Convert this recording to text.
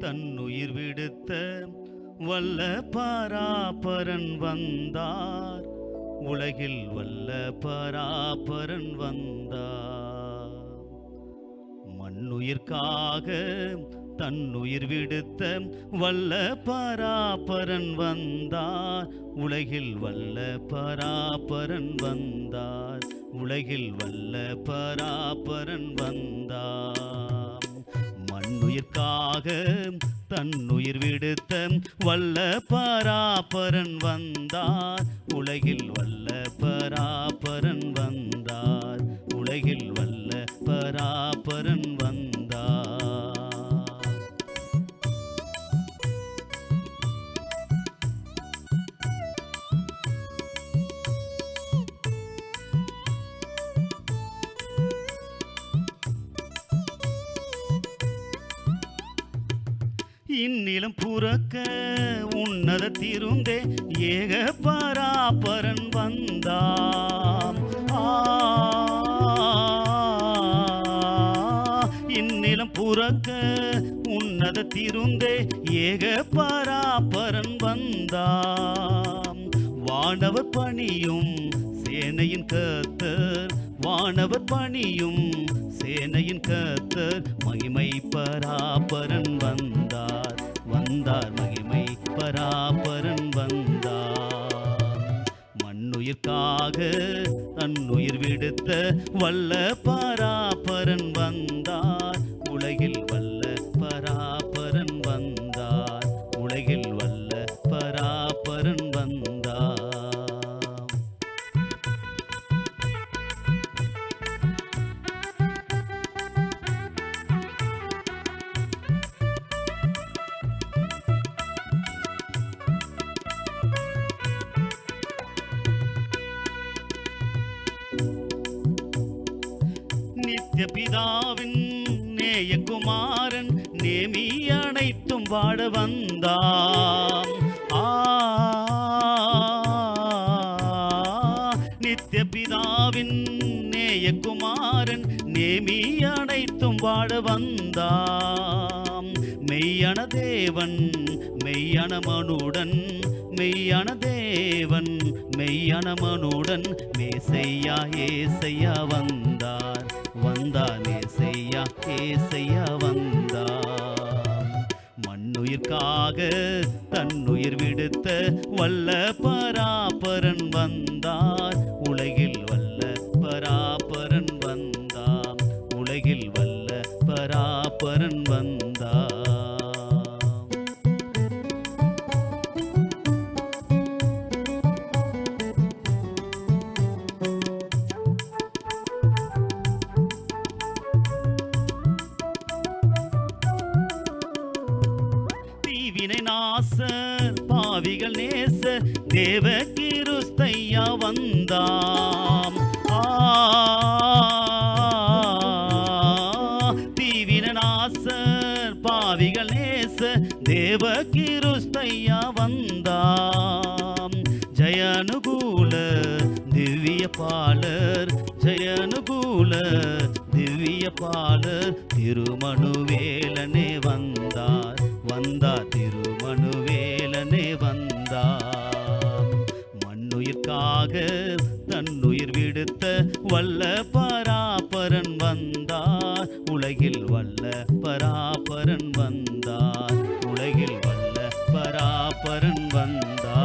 தன்னுயிர் விடுத்த வல்ல பராபரன் வந்தார். உலகில் வல்ல பராபரன் வந்தார். மண்ணுயிர்க்காக தன்னுயிர் விடுத்த வல்ல பராபரன் வந்தார். உலகில் வல்ல பராபரன் வந்தார். உலகில் வல்ல பராபரன் வந்தார். மண்ணுயிர்க்காக தன்னுயிர் விடுத்த வல்ல பராபரன் வந்தார். உலகில் வல்ல பராபரன் வந்தார். உலகில் வல்ல பராபரன் வந்தார். இந்நிலம் புறக்க உன்னத திருந்தே ஏக பராபரன் வந்தாம். இந்நிலம் புறக்க உன்னத திருந்தே ஏக பராபரன் வந்தாம். வானவர் பணியும் சேனையின் கர்த்தர். வானவர் பணியும் சேனையின் கர்த்தர். மகிமை பராபரன் வந்தார். வந்தார் மகிமை பராபரன் வந்தார். மண்ணுயிர்க்காக தன்னுயிர் விடுத்த வல்ல பராபரன் வந்தார். உலகில் வல்ல பராபரன் வந்தார். உலகில் வல்ல பராபரன் வந்தார். நித்திய பிதாவின் நேயகுமாரன் நேமி அனைத்தும் வாழ வந்தாம். நித்திய பிதாவின் நேயகுமாரன் நேமி அனைத்தும் வாழ வந்தாம். மெய்யான தேவன் மெய்யான மனுடன். மெய்யான தேவன் மெய்யான மனுடன். மேசையா ஏசையா வந்தார். வந்தார் மேசையா ஏசையா வந்தார். மண்ணுயிர்க்காக தன்னுயிர் விடுத்த வல்ல பராபரன் வந்தார். உலகில் வல்ல பராபரன் வந்தார். உலகில் வல்ல பராபரன் வந்தார். தீவினை நாசர் பாவிகள் நேசர் தேவ கிருஸ்தையா வந்தாம். தீவினை நாசர் பாவிகள் நேசர் தேவ கிருஸ்தையா வந்தாம். ஜயனுகூல திவ்ய பாலர். ஜயனுகூல திவ்ய பாலர். திருமணுவேலனே வந்தார். வந்தார் திருமணுவேலனே வந்தார். மண்ணுயிர்க்காக தன்னுயிர் விடுத்த வல்ல பராபரன் வந்தார். உலகில் வல்ல பராபரன் வந்தார். உலகில் வல்ல பராபரன் வந்தார்.